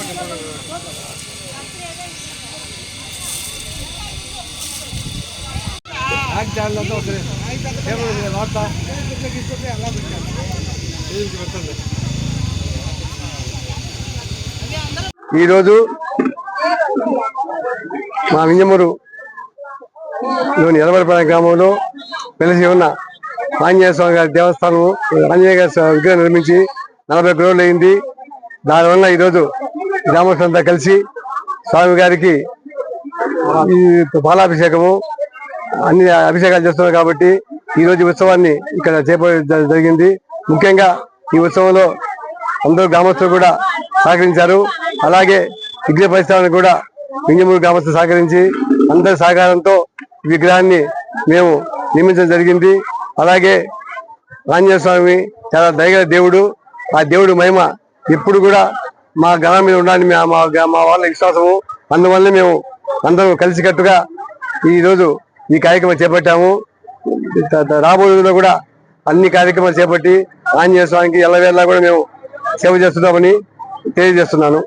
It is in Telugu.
ఈరోజు మా వింజమూరు లోని ఎలవరపాలెం గ్రామంలో వెలిసి ఉన్న ఆంజనేయ స్వామి గారి దేవస్థానం ఆంజనేయ గారి విగ్రహం నిర్మించి 40 రోజులు అయింది. దానివల్ల ఈరోజు గ్రామస్తులంతా కలిసి స్వామి గారికి ఈ పాలాభిషేకము అన్ని అభిషేకాలు చేస్తున్నారు. కాబట్టి ఈరోజు ఉత్సవాన్ని ఇక్కడ చేపట్టడం జరిగింది. ముఖ్యంగా ఈ ఉత్సవంలో అందరూ గ్రామస్తులు కూడా సహకరించారు. అలాగే విగ్రహ పరిస్థానాన్ని కూడా వింజమూరు గ్రామస్తులు సహకరించి అందరి సహకారంతో విగ్రహాన్ని మేము నిర్మించడం జరిగింది. అలాగే ఆంజనేయ స్వామి చాలా దయగల దేవుడు. ఆ దేవుడు మహిమ ఎప్పుడు కూడా మా గ్రామం మీద ఉండాలని మా వాళ్ళ విశ్వాసము. అందువల్ల మేము అందరూ కలిసికట్టుగా ఈరోజు ఈ కార్యక్రమం చేపట్టాము. రాబోయే రోజుల్లో కూడా అన్ని కార్యక్రమాలు చేపట్టి ఆంజనేయ స్వామికి ఎల్లవేళలా కూడా మేము సేవ చేస్తున్నామని తెలియజేస్తున్నాను.